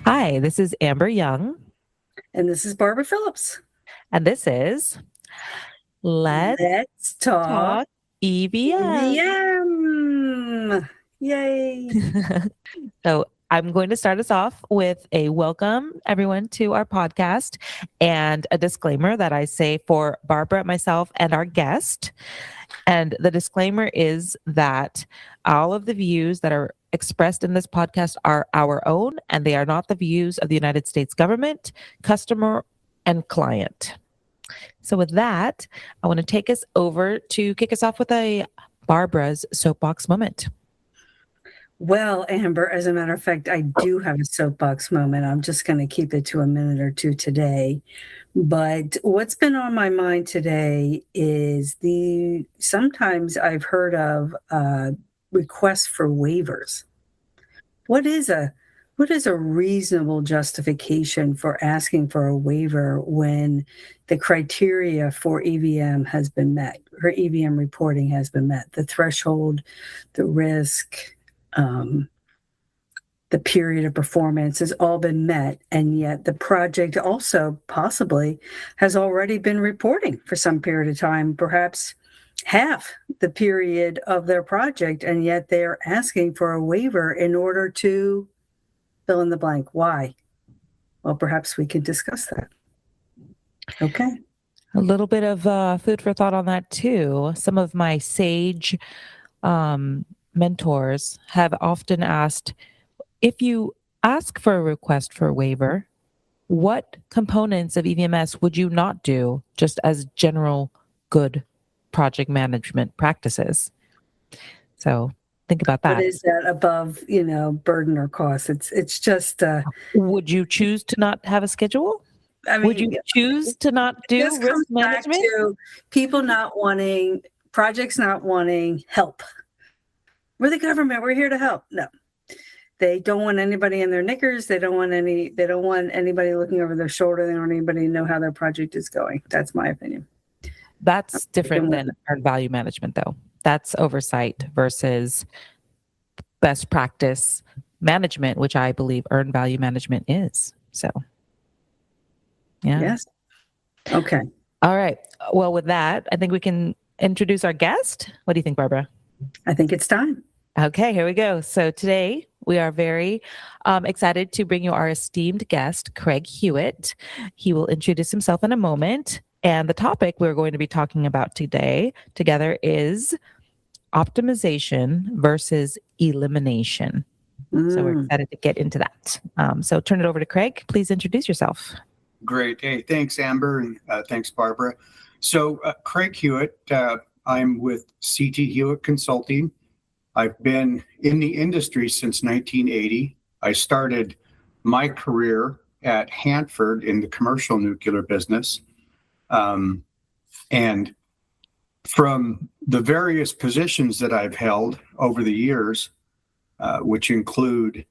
Hi, this is Amber Young, And this is Barbara Phillips. and this is Let's Let's talk Talk EVM. EVM. Yay. So, I'm going to start us off with a welcome everyone to our podcast and a disclaimer that I say for Barbara, myself, and our guest. And the disclaimer is that all of the views that are expressed in this podcast are our own, and they are not the views of the United States government, customer, and client. So, with that, I want to take us over to kick us off with a Barbara's soapbox moment. Well, Amber, as a matter of fact, I do have a soapbox moment. I'm just going to keep it to a minute or two today. But what's been on my mind today is sometimes I've heard of requests for waivers. What is a reasonable justification for asking for a waiver when the criteria for EVM has been met, or EVM reporting has been met? The threshold, the risk, the period of performance has all been met, and yet the project also possibly has already been reporting for some period of time, perhaps half the period of their project, and yet they're asking for a waiver in order to fill in the blank. Why? Well, perhaps we could discuss that. Okay. A little bit of food for thought on that, too. Some of my sage mentors have often asked, if you ask for a request for a waiver, what components of EVMS would you not do just as general good project management practices? So think about that. What is that above, burden or cost? It's just. Would you choose to not have a schedule? I mean, would you choose to not do risk comes management? Back to people not wanting, projects not wanting help. We're the government. We're here to help. No. They don't want anybody in their knickers. They don't want anybody looking over their shoulder. They don't want anybody to know how their project is going. That's my opinion. That's different than earned value management, though. That's oversight versus best practice management, which I believe earned value management is. So, yeah. Yes. Okay. All right. Well, with that, I think we can introduce our guest. What do you think, Barbara? I think it's time. Okay, here we go. So today we are very excited to bring you our esteemed guest, Craig Hewitt. He will introduce himself in a moment. And the topic we're going to be talking about today together is optimization versus elimination. So we're excited to get into that. So turn it over to Craig. Please introduce yourself. Great. Hey, thanks, Amber, and thanks, Barbara. So Craig Hewitt, I'm with CT Hewitt Consulting. I've been in the industry since 1980. I started my career at Hanford in the commercial nuclear business. And from the various positions that I've held over the years, which include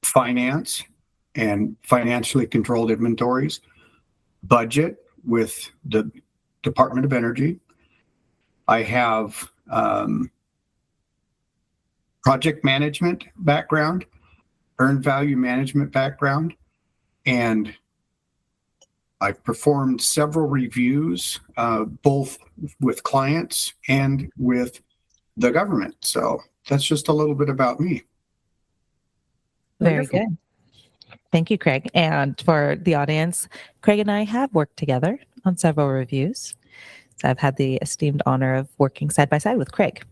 finance and financially controlled inventories, budget with the Department of Energy. I have project management background, earned value management background, and I've performed several reviews, both with clients and with the government. So that's just a little bit about me. Very good. Thank you, Craig. And for the audience, Craig and I have worked together on several reviews. So I've had the esteemed honor of working side by side with Craig.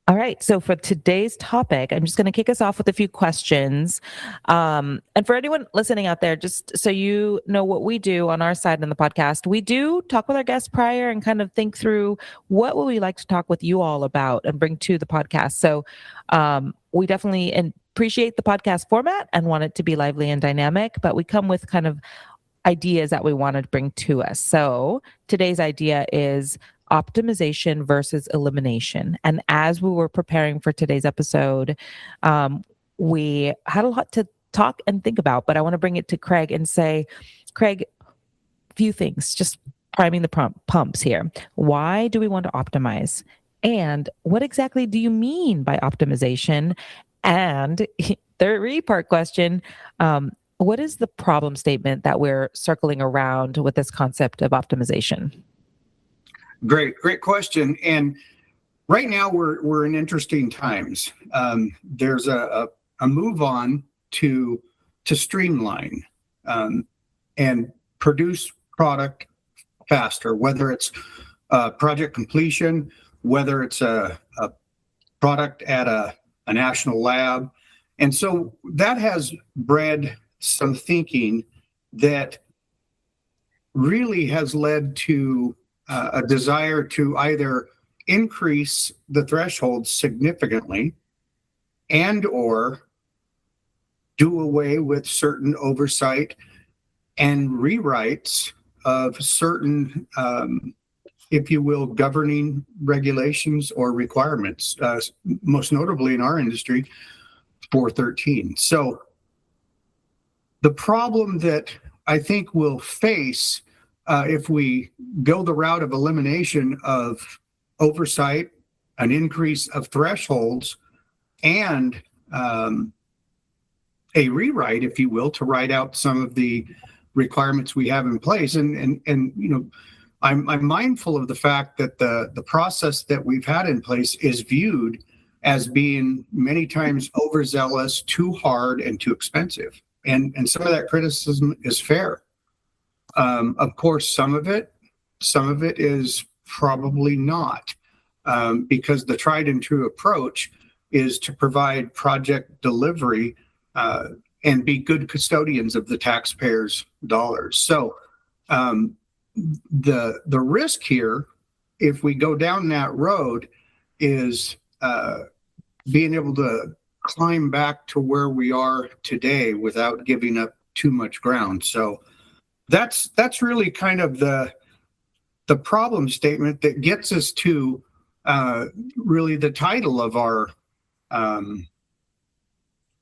All right. So for today's topic, I'm just going to kick us off with a few questions. And for anyone listening out there, just so you know what we do on our side in the podcast, we do talk with our guests prior and kind of think through what would we like to talk with you all about and bring to the podcast. So we definitely appreciate the podcast format and want it to be lively and dynamic, but we come with kind of ideas that we want to bring to us. So today's idea is optimization versus elimination. And as we were preparing for today's episode, we had a lot to talk and think about, but I want to bring it to Craig and say, Craig, a few things, just priming the pumps here. Why do we want to optimize? And what exactly do you mean by optimization? And three-part question. What is the problem statement that we're circling around with this concept of optimization? Great question. And right now we're in interesting times. There's a move on to streamline and produce product faster, whether it's project completion, whether it's a product at a national lab. And so that has bred some thinking that really has led to a desire to either increase the threshold significantly and or do away with certain oversight and rewrites of certain, if you will, governing regulations or requirements, most notably in our industry, 413. So the problem that I think we'll face if we go the route of elimination of oversight, an increase of thresholds, and a rewrite, if you will, to write out some of the requirements we have in place. And you know, I'm mindful of the fact that the process that we've had in place is viewed as being many times overzealous, too hard, and too expensive. And some of that criticism is fair. Of course, some of it is probably not, because the tried and true approach is to provide project delivery and be good custodians of the taxpayers' dollars. So the risk here, if we go down that road, is being able to climb back to where we are today without giving up too much ground. So that's really kind of the problem statement that gets us to really the title of our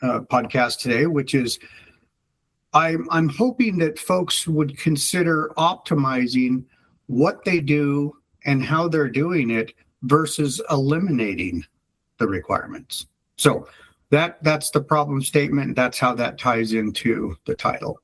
podcast today, which is I'm hoping that folks would consider optimizing what they do and how they're doing it versus eliminating the requirements. So that's the problem statement. That's how that ties into the title.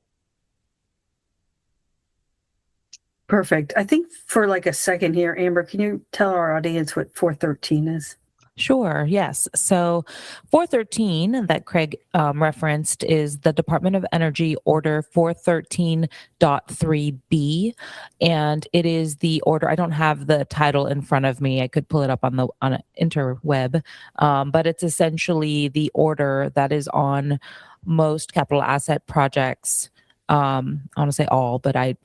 Perfect. I think for like a second here, Amber, can you tell our audience what 413 is? Sure, yes. So 413 that Craig referenced is the Department of Energy Order 413.3B, and it is the order. I don't have the title in front of me. I could pull it up on an interweb, but it's essentially the order that is on most capital asset projects. I want to say all, but I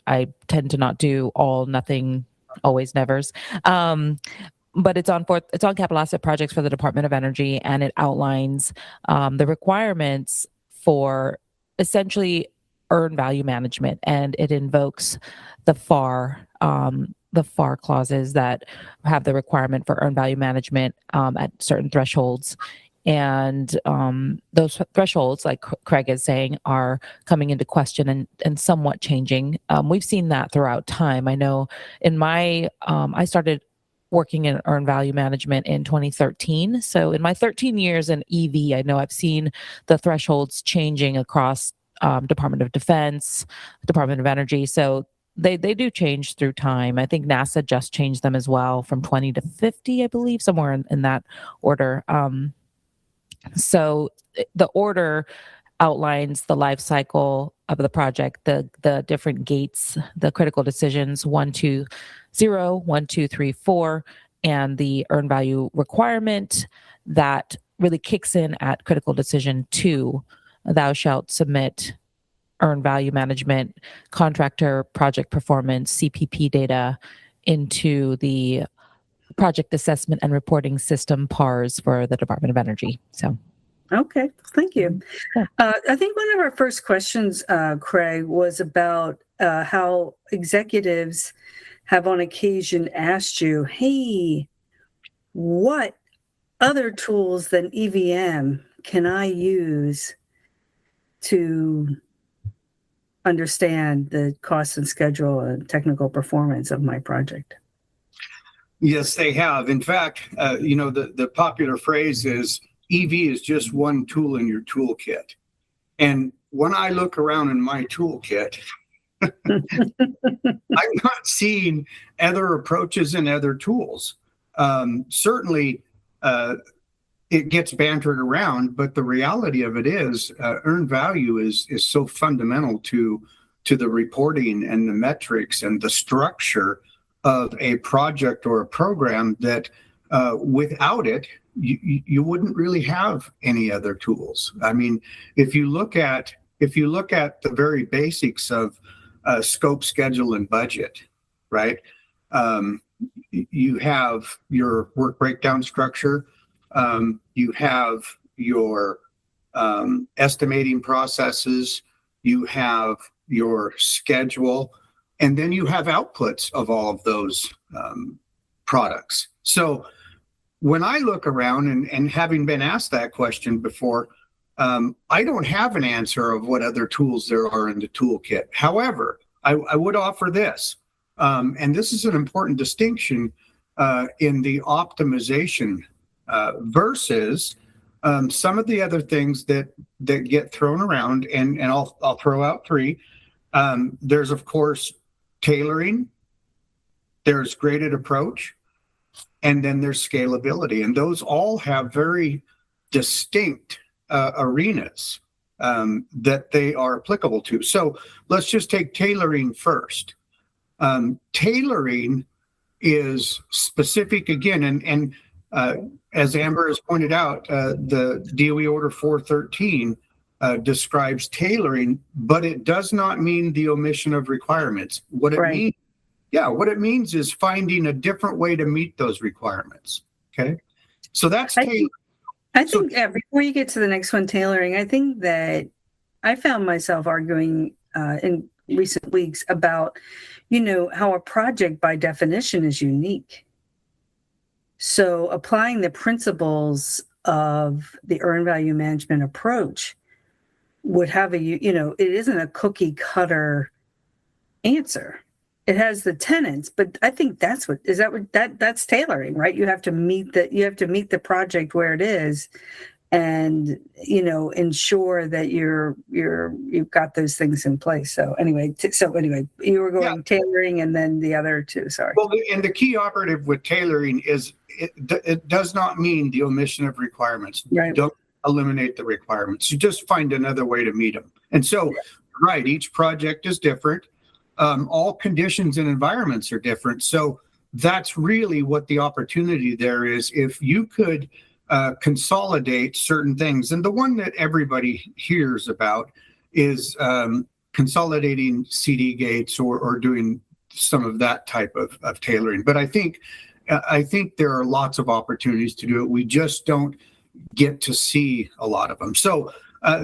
tend to not do all, nothing, always, nevers. But it's on capital asset projects for the Department of Energy, and it outlines the requirements for essentially earned value management, and it invokes the FAR clauses that have the requirement for earned value management at certain thresholds. And those thresholds, like Craig is saying, are coming into question and somewhat changing. We've seen that throughout time. I know in I started working in earned value management in 2013. So in my 13 years in EV, I know I've seen the thresholds changing across Department of Defense, Department of Energy. So they do change through time. I think NASA just changed them as well from 20 to 50, I believe, somewhere in that order. So the order outlines the life cycle of the project, the different gates, the critical decisions, 1, 2, 0, 1, 2, 3, 4, and the earned value requirement that really kicks in at critical decision 2. Thou shalt submit earned value management, contractor project performance, CPP data into the project assessment and reporting system, PARS, for the Department of Energy. So, okay, thank you. Yeah. I think one of our first questions, Craig, was about how executives have on occasion asked you, hey, what other tools than EVM can I use to understand the cost and schedule and technical performance of my project? Yes, they have. In fact, the popular phrase is EV is just one tool in your toolkit. And when I look around in my toolkit, I'm not seeing other approaches and other tools. Certainly, it gets bantered around, but the reality of it is earned value is so fundamental to the reporting and the metrics and the structure of a project or a program that without it, you wouldn't really have any other tools. I mean, if you look at the very basics of scope, schedule, and budget, right? You have your work breakdown structure. You have your estimating processes. You have your schedule, and then you have outputs of all of those products. So when I look around and having been asked that question before, I don't have an answer of what other tools there are in the toolkit. However, I would offer this, and this is an important distinction in the optimization versus some of the other things that get thrown around, and I'll throw out three. There's, of course, tailoring, there's graded approach, and then there's scalability. And those all have very distinct arenas that they are applicable to. So let's just take tailoring first. Tailoring is specific again, and as Amber has pointed out, the DOE Order 413 describes tailoring, but it does not mean the omission of requirements. What it means is finding a different way to meet those requirements. Okay, so that's tailoring. I think before you get to the next one, tailoring, I think that I found myself arguing in recent weeks about, how a project by definition is unique. So applying the principles of the earned value management approach would have it isn't a cookie cutter answer. It has the tenets, but I think that's tailoring, right? You have to meet the project where it is, and ensure that you've got those things in place. So anyway, you were going tailoring, and then the other two. Sorry. Well, and the key operative with tailoring is it does not mean the omission of requirements. Right. Don't eliminate the requirements. You just find another way to meet them. And so, right, each project is different. All conditions and environments are different. So that's really what the opportunity there is. If you could consolidate certain things, and the one that everybody hears about is consolidating CD gates or doing some of that type of tailoring. But I think there are lots of opportunities to do it. We just don't get to see a lot of them. So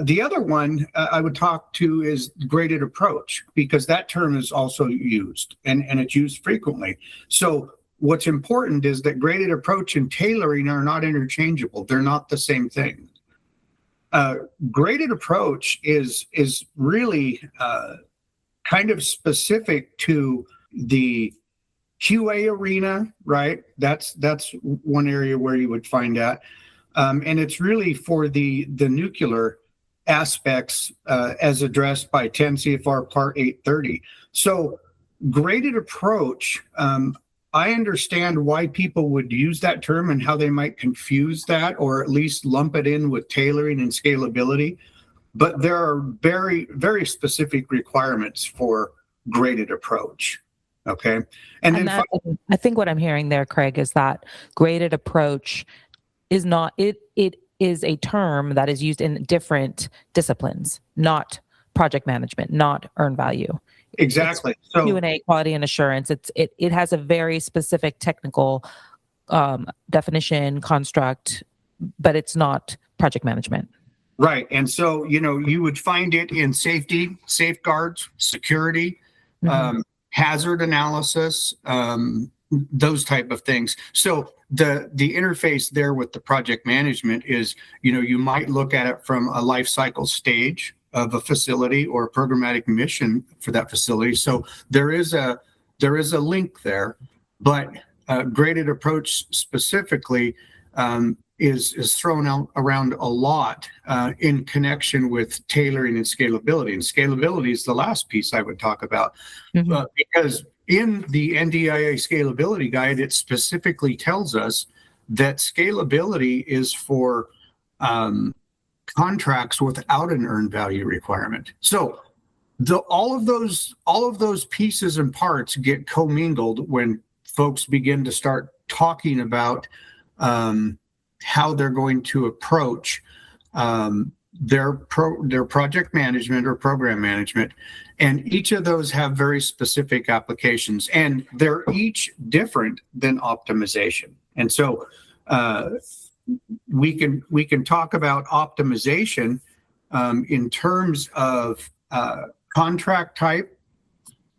the other one I would talk to is graded approach, because that term is also used and it's used frequently. So what's important is that graded approach and tailoring are not interchangeable. They're not the same thing. Graded approach is really kind of specific to the QA arena, right? That's one area where you would find that. And it's really for the nuclear aspects as addressed by 10 CFR Part 830. So graded approach, I understand why people would use that term and how they might confuse that, or at least lump it in with tailoring and scalability. But there are very, very specific requirements for graded approach. Okay. And then I think what I'm hearing there, Craig, is that graded approach is not, it is a term that is used in different disciplines, not project management, not earned value. Exactly. So Q&A, quality and assurance. It has a very specific technical definition, construct, but it's not project management. Right. And so, you would find it in safety, safeguards, security, hazard analysis, those type of things. So the interface there with the project management is, you might look at it from a life cycle stage of a facility or a programmatic mission for that facility. So there is a link there, but graded approach specifically is thrown out around a lot in connection with tailoring and scalability. And scalability is the last piece I would talk about, because in the NDIA scalability guide, it specifically tells us that scalability is for contracts without an earned value requirement. So all of those pieces and parts get commingled when folks begin to start talking about how they're going to approach their project management or program management. And each of those have very specific applications, and they're each different than optimization. And so we can talk about optimization in terms of contract type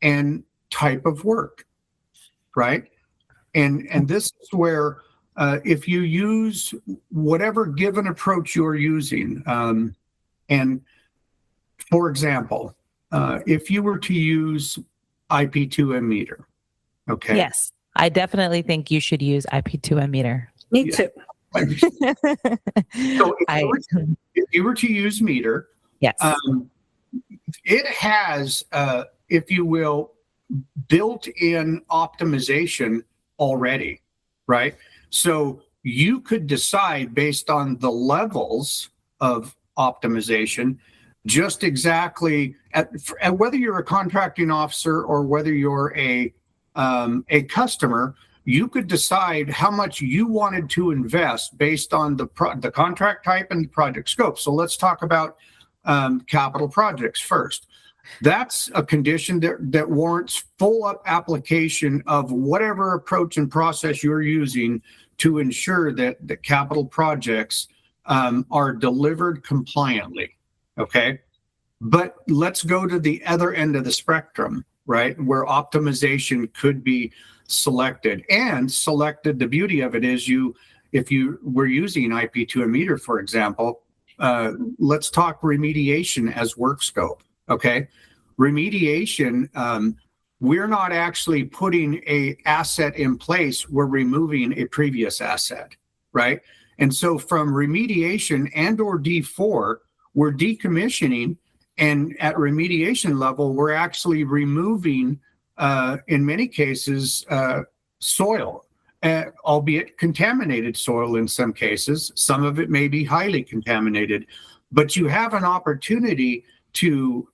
and type of work, right? And this is where if you use whatever given approach you're using, and for example, if you were to use IP2M meter, okay? Yes, I definitely think you should use IP2M meter. Me too. So if you were to use meter, yes, it has, if you will, built-in optimization already, right? So you could decide based on the levels of optimization, just exactly at whether you're a contracting officer or whether you're a customer, you could decide how much you wanted to invest based on the contract type and the project scope. So let's talk about capital projects first. That's a condition that warrants full up application of whatever approach and process you're using to ensure that the capital projects are delivered compliantly. Okay. But let's go to the other end of the spectrum, right? Where optimization could be selected. The beauty of it is if you were using IP2M meter, for example, let's talk remediation as work scope. Okay. Remediation, we're not actually putting a asset in place, we're removing a previous asset, right? And so from remediation and or D4, we're decommissioning, and at remediation level, we're actually removing, in many cases, soil, albeit contaminated soil in some cases. Some of it may be highly contaminated, but you have an opportunity to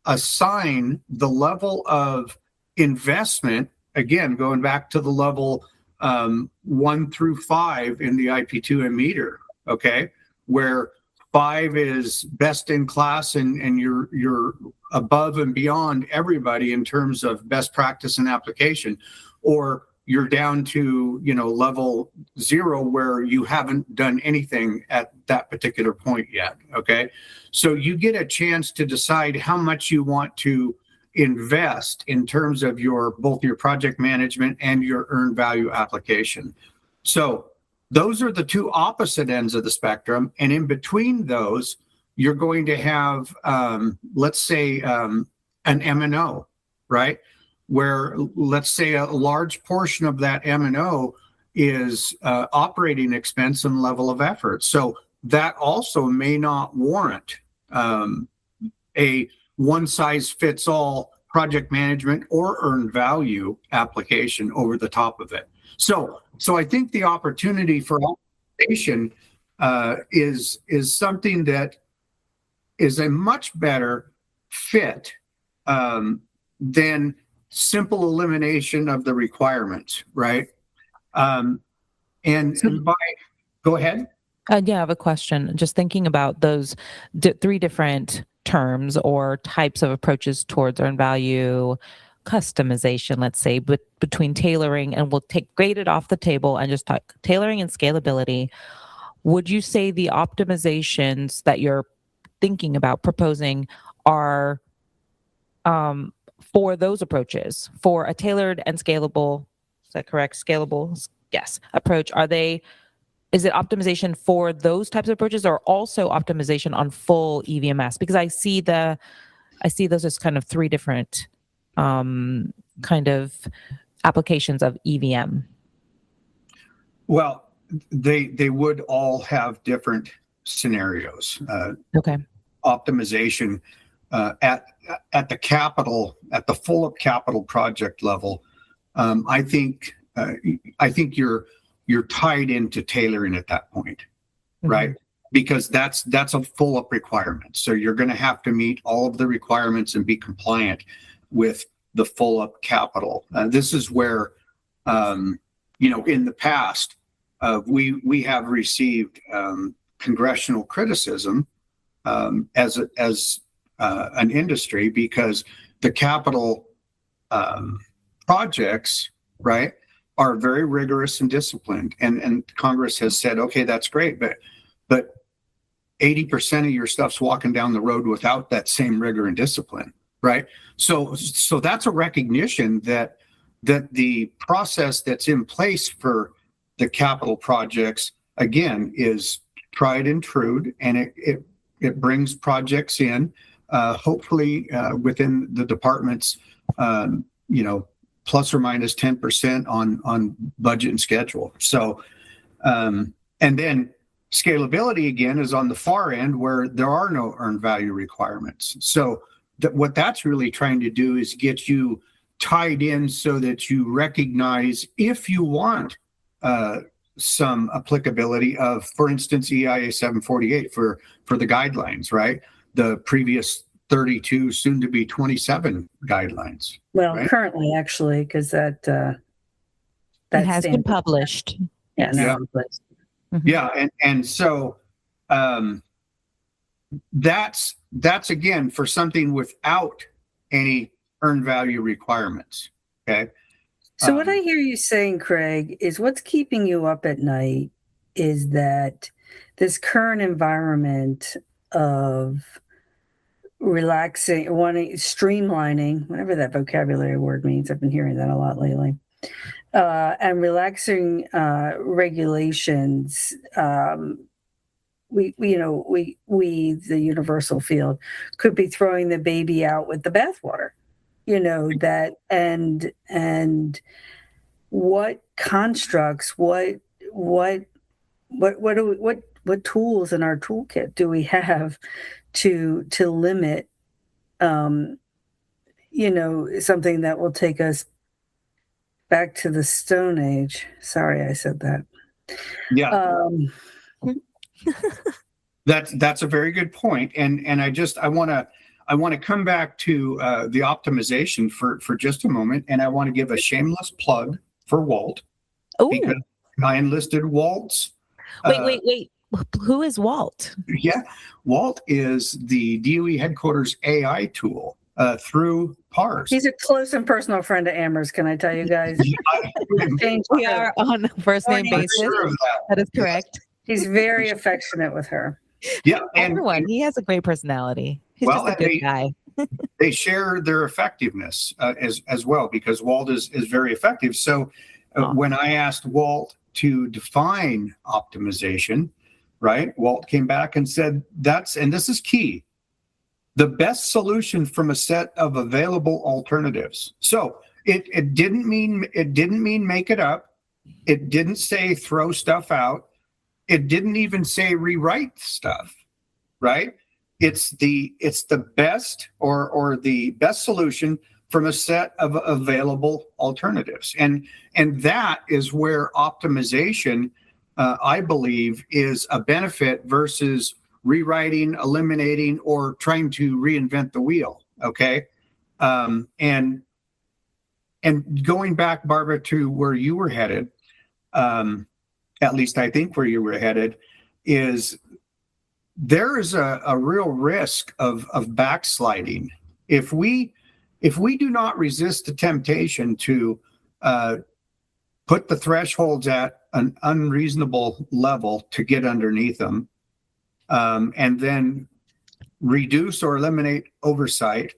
assign the level of investment, again, going back to the level 1 through 5 in the IP2M meter, okay, where 5 is best in class and you're above and beyond everybody in terms of best practice and application, or you're down to level 0 where you haven't done anything at that particular point yet. Okay, so you get a chance to decide how much you want to invest in terms of both your project management and your earned value application. So those are the two opposite ends of the spectrum, and in between those, you're going to have, let's say, an M&O, right? Where let's say a large portion of that M&O is operating expense and level of effort. So that also may not warrant a one-size-fits-all project management or earned value application over the top of it. So I think the opportunity for optimization is something that is a much better fit than simple elimination of the requirements, right? Go ahead. Yeah, I have a question. Just thinking about those 3 different terms or types of approaches towards earned value customization, let's say, but between tailoring, and we'll take graded off the table and just talk tailoring and scalability. Would you say the optimizations that you're thinking about proposing are for those approaches, for a tailored and scalable, is that correct? Scalable, yes, approach. Is it optimization for those types of approaches, or also optimization on full EVMS? Because I see those as kind of 3 different kind of applications of EVM. Well, they would all have different scenarios. Okay. Optimization at the full up capital project level. I think you're tied into tailoring at that point, right? Because that's a full up requirement. So you're going to have to meet all of the requirements and be compliant with the full up capital. This is where, in the past, we have received congressional criticism as an industry, because the capital projects, right, are very rigorous and disciplined, and Congress has said, okay, that's great, but 80% of your stuff's walking down the road without that same rigor and discipline, right? So that's a recognition that the process that's in place for the capital projects, again, is tried and true, and it brings projects in, hopefully within the department's, plus or minus 10% on budget and schedule. So, and then scalability, again, is on the far end where there are no earned value requirements. So what that's really trying to do is get you tied in so that you recognize if you want some applicability of, for instance, EIA 748 for the guidelines, right? The previous 32, soon to be 27 guidelines. Well, right? Currently, actually, because that it has been published. Yeah. Yeah. Yeah, and so that's again for something without any earned value requirements. Okay. So what I hear you saying, Craig, is what's keeping you up at night is that this current environment of relaxing, streamlining, whatever that vocabulary word means. I've been hearing that a lot lately. And relaxing regulations. We, the universal field, could be throwing the baby out with the bathwater. That and what constructs, what tools in our toolkit do we have to limit, something that will take us back to the Stone Age. Sorry, I said that. Yeah. That's a very good point. And I want to come back to the optimization for just a moment. And I want to give a shameless plug for Walt. Ooh. Because I enlisted Walt's. Wait. Who is Walt? Yeah. Walt is the DOE headquarters AI tool through PARS. He's a close and personal friend of Amber's, can I tell you guys? We are on a first name basis. Sure of that is correct. He's very affectionate with her. Yeah. Everyone. He has a great personality. He's just a good guy. They share their effectiveness as well, because Walt is very effective. So when I asked Walt to define optimization, right, Walt came back and said, and this is key, the best solution from a set of available alternatives. So it didn't mean make it up. It didn't say throw stuff out. It didn't even say rewrite stuff, right? It's the best or the best solution from a set of available alternatives. And that is where optimization, I believe, is a benefit versus rewriting, eliminating, or trying to reinvent the wheel. Okay. And going back, Barbara, to where you were headed, at least I think where you were headed, is there is a real risk of backsliding if we do not resist the temptation to put the thresholds at an unreasonable level to get underneath them, and then reduce or eliminate oversight.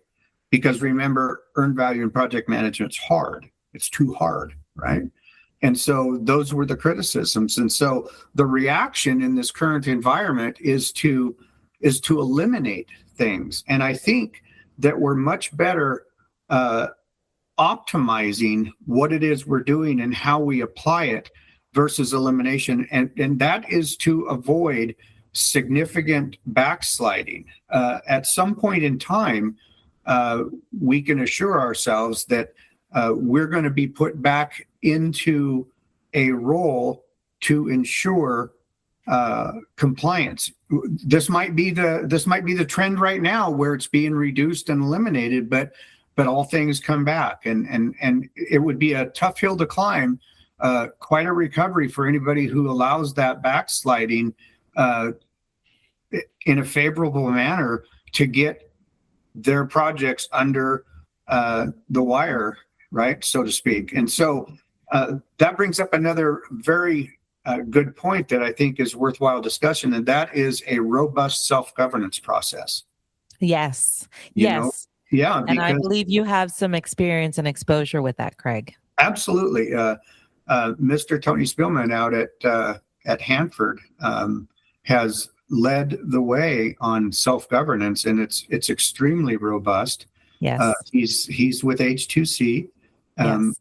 Because remember, earned value in project management's hard. It's too hard, right? And so those were the criticisms. And so the reaction in this current environment is to eliminate things. And I think that we're much better optimizing what it is we're doing and how we apply it versus elimination, and that is to avoid significant backsliding. At some point in time, we can assure ourselves that we're going to be put back into a role to ensure compliance. This might be the trend right now where it's being reduced and eliminated, but all things come back, and it would be a tough hill to climb. Quite a recovery for anybody who allows that backsliding in a favorable manner to get their projects under the wire, right, so to speak. And so that brings up another very good point that I think is worthwhile discussion, and that is a robust self-governance process. Yes. You know? Yeah. And I believe you have some experience and exposure with that, Craig. Absolutely. Mr. Tony Spillman out at Hanford has led the way on self-governance, and it's extremely robust. Yes. He's with H2C, Yes.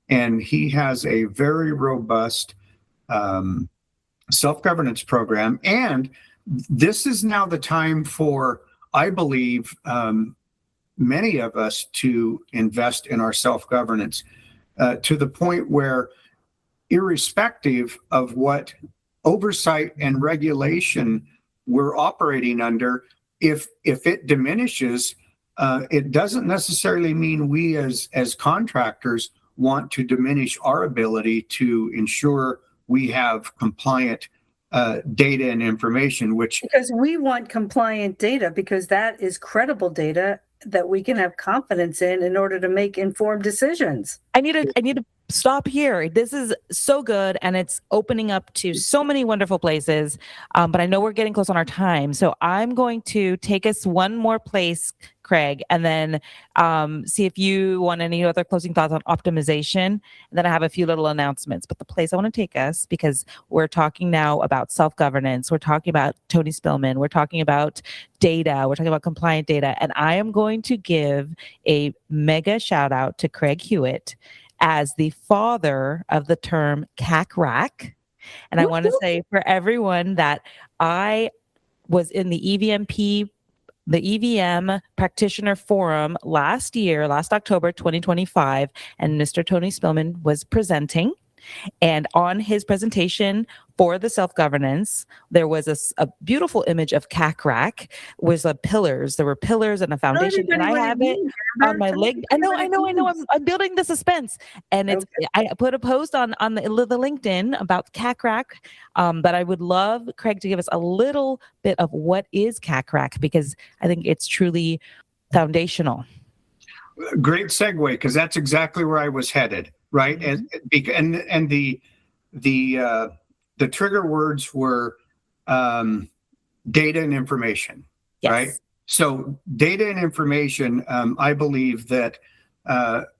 and he has a very robust self-governance program. And this is now the time for, I believe, many of us to invest in our self-governance to the point where, irrespective of what oversight and regulation we're operating under, if it diminishes, it doesn't necessarily mean we as contractors want to diminish our ability to ensure we have compliant data and information, because we want compliant data, because that is credible data that we can have confidence in order to make informed decisions. I need to stop here. This is so good, and it's opening up to so many wonderful places. But I know we're getting close on our time, so I'm going to take us one more place, Craig, and then see if you want any other closing thoughts on optimization. And then I have a few little announcements. But the place I want to take us, because we're talking now about self-governance, we're talking about Tony Spillman, we're talking about data, we're talking about compliant data, and I am going to give a mega shout out to Craig Hewitt as the father of the term CAC-RAC. And I want to say for everyone that I was in the EVM Practitioner Forum last October 2025, and Mr. Tony Spillman was presenting. And on his presentation for the self-governance, there was a beautiful image of CAC-RAC with pillars. There were pillars and a foundation, and I have it on my leg. I know. I'm building the suspense, and it's. Okay. I put a post on the LinkedIn about CAC-RAC, but I would love Craig to give us a little bit of what is CAC-RAC, because I think it's truly foundational. Great segue, because that's exactly where I was headed. Right, and the trigger words were data and information. Yes. Right. So data and information. I believe that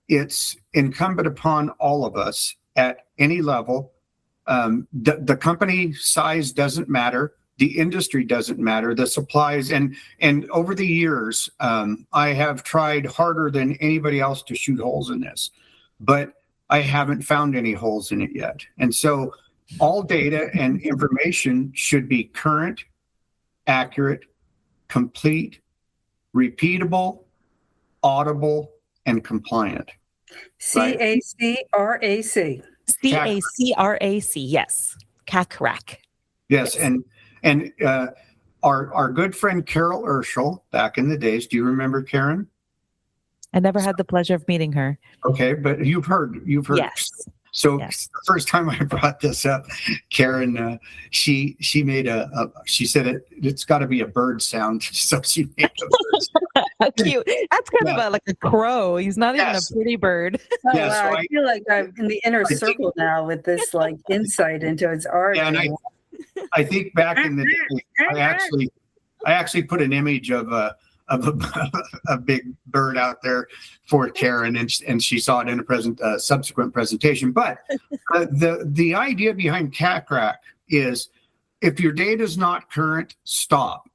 it's incumbent upon all of us at any level. The company size doesn't matter. The industry doesn't matter. The supplies and over the years, I have tried harder than anybody else to shoot holes in this, but I haven't found any holes in it yet. And so all data and information should be current, accurate, complete, repeatable, audible, and compliant. CAC-RAC. CAC-RAC, yes. CAC-RAC. Yes, and our good friend Carol Urschel, back in the days, do you remember Karen? I never had the pleasure of meeting her. Okay, but you've heard. Yes. So yes. The first time I brought this up, Karen, she made she said it's got to be a bird sound. So she made a bird sound. How cute. That's kind of like a crow. He's not even a pretty bird. Oh, yeah, wow. So I feel like I'm in the inner circle now with this insight into its art. Yeah, and I think back in the day, I actually put an image of a big bird out there for Karen, and she saw it in a subsequent presentation. But the idea behind CAC-RAC is, if your data is not current, stop.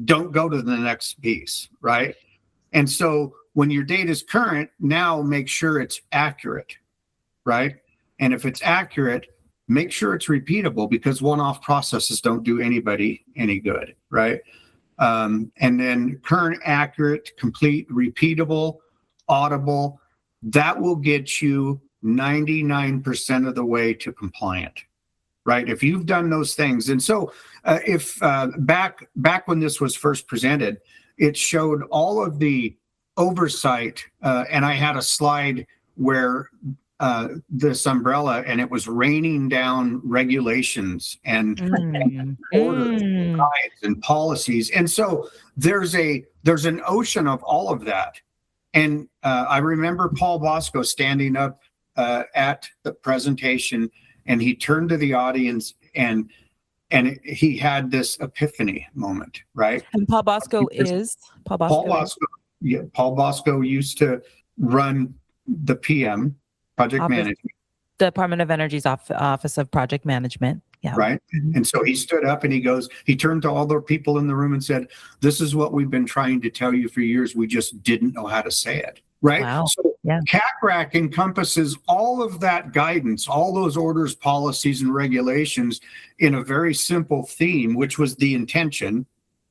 Don't go to the next piece, right? And so when your data is current, now make sure it's accurate, right? And if it's accurate, make sure it's repeatable, because one-off processes don't do anybody any good, right? And then current, accurate, complete, repeatable, audible, that will get you 99% of the way to compliant, right? If you've done those things. And so if back when this was first presented, it showed all of the oversight, and I had a slide where this umbrella, and it was raining down regulations and orders and guides and policies. And so there's an ocean of all of that. And I remember Paul Bosco standing up at the presentation, and he turned to the audience, and he had this epiphany moment, right? And Paul Bosco is Paul Bosco. Paul Bosco, yeah, Paul Bosco used to run the PM, project management, Department of Energy's Office of Project Management. Yeah. Right. And so he stood up and he turned to all the people in the room and said, "This is what we've been trying to tell you for years. We just didn't know how to say it." Right. Wow. So CACRAC encompasses all of that guidance, all those orders, policies, and regulations in a very simple theme, which was the intention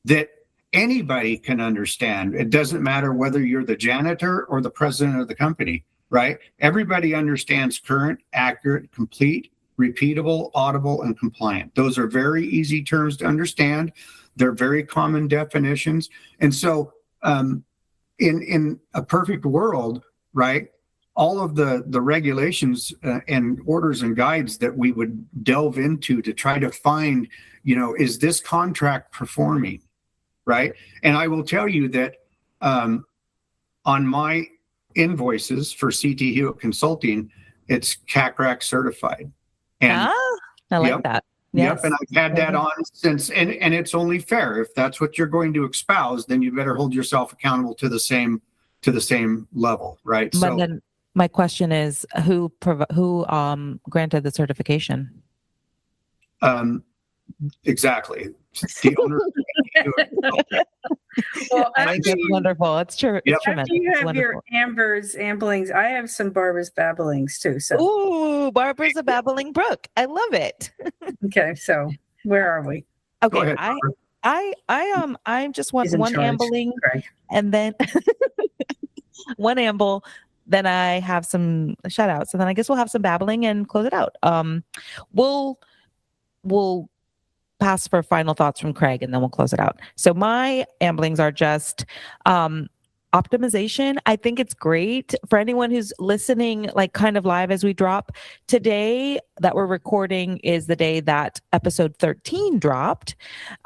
that anybody can understand. It doesn't matter whether you're the janitor or the president of the company, right? Everybody understands current, accurate, complete, repeatable, audible, and compliant. Those are very easy terms to understand. They're very common definitions. And so in a perfect world, right, all of the regulations and orders and guides that we would delve into to try to find, is this contract performing, right? And I will tell you that on my invoices for CT Hewitt Consulting, it's CACRAC certified. And I like that. Yes. Yep, and I've had that on since, and it's only fair. If that's what you're going to espouse, then you better hold yourself accountable to the same level, right? But then my question is, who granted the certification? Exactly. The owner. Well, That's wonderful. It's true. Yep. It's tremendous. you have Wonderful. your Amber's amblings. I have some Barbara's babblings too. So Ooh, Barbara's a babbling brook. I love it. okay, so where are we? Go Okay, ahead, I'm just one He's in charge, ambling, Craig. and then one amble. Then I have some shout outs, and then I guess we'll have some babbling and close it out. We'll pass for final thoughts from Craig, and then we'll close it out. So my amblings are just optimization. I think it's great for anyone who's listening, like kind of live as we drop. Today that we're recording is the day that episode 13 dropped.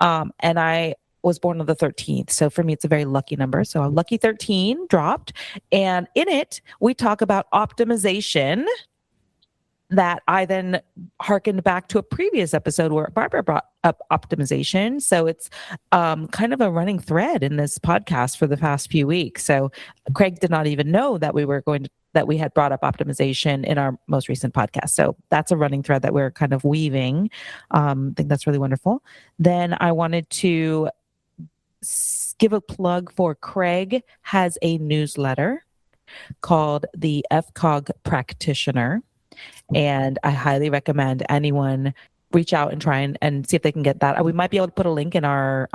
And I was born on the 13th. So for me, it's a very lucky number. So a lucky 13 dropped. And in it, we talk about optimization, that I then hearkened back to a previous episode where Barbara brought up optimization. So it's kind of a running thread in this podcast for the past few weeks. So Craig did not even know that we had brought up optimization in our most recent podcast. So that's a running thread that we're kind of weaving. I think that's really wonderful. Then I wanted to give a plug for Craig has a newsletter called the FCOG Practitioner. And I highly recommend anyone reach out and try and see if they can get that. We might be able to put a link in our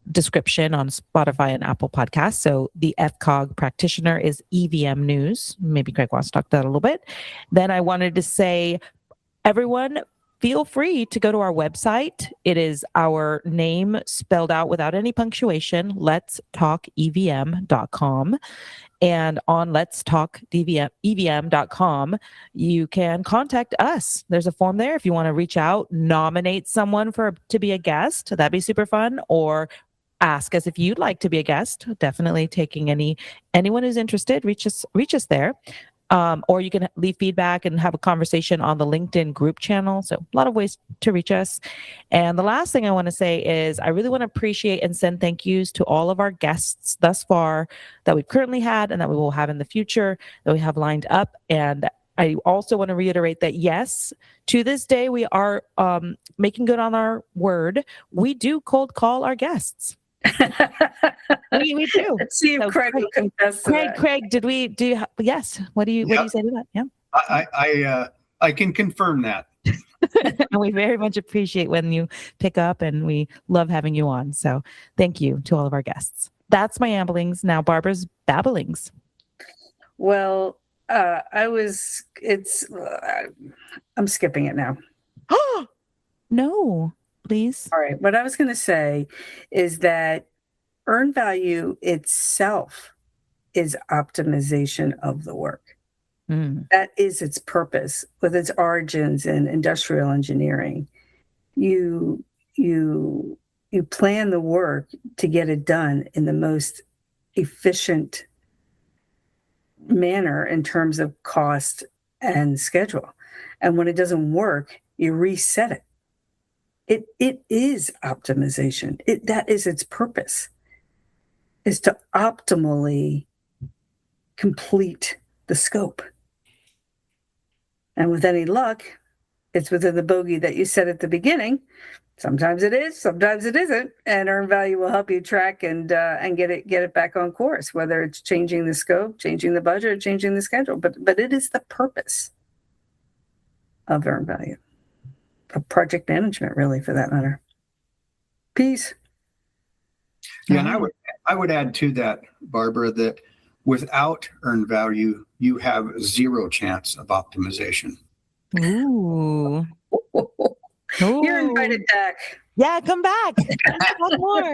description on Spotify and Apple Podcasts. So the FCOG Practitioner is EVM News. Maybe Craig wants to talk that a little bit. Then I wanted to say, everyone, feel free to go to our website. It is our name spelled out without any punctuation, letstalkevm.com. And on letstalkevm.com, you can contact us. There's a form there if you want to reach out, nominate someone to be a guest. That'd be super fun. Or ask us if you'd like to be a guest. Definitely taking anyone who's interested, reach us there. Or you can leave feedback and have a conversation on the LinkedIn group channel. So a lot of ways to reach us. And the last thing I want to say is I really want to appreciate and send thank yous to all of our guests thus far that we've currently had and that we will have in the future, that we have lined up. And I also want to reiterate that, yes, to this day, we are making good on our word. We do cold call our guests. we do. Let's see if Craig will confess to that. Craig, did we do? Yes. What do you say to that? Yeah. I can confirm that. And we very much appreciate when you pick up, and we love having you on. So thank you to all of our guests. That's my amblings. Now Barbara's babblings. Well, I'm skipping it now. No, please. All right. What I was going to say is that earned value itself is optimization of the work. That is its purpose, with its origins in industrial engineering. You plan the work to get it done in the most efficient manner in terms of cost and schedule. And when it doesn't work, you reset it. It is optimization. That is its purpose, is to optimally complete the scope. And with any luck, it's within the bogey that you set at the beginning. Sometimes it is, sometimes it isn't. And earned value will help you track and get it back on course, whether it's changing the scope, changing the budget, or changing the schedule. But it is the purpose of earned value, of project management, really, for that matter. Peace. Yeah, and I would add to that, Barbara, that without earned value, you have zero chance of optimization. Ooh. You're invited back. Yeah, come back. Talk more.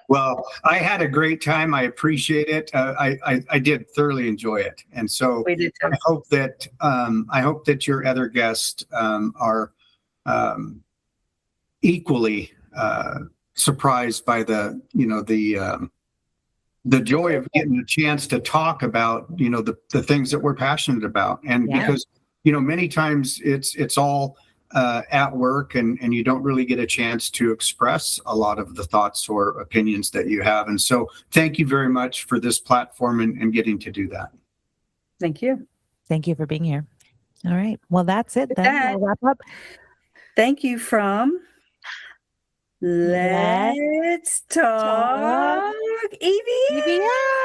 Well, I had a great time. I appreciate it. I did thoroughly enjoy it, and so We did too. I hope that your other guests are equally surprised by the joy of getting a chance to talk about the things that we're passionate about, and because many times it's all at work, and you don't really get a chance to express a lot of the thoughts or opinions that you have. And so thank you very much for this platform and getting to do that. Thank you. Thank you for being here. All right. Well, that's it then. I'll wrap up. Thank you from Let's Talk EVM.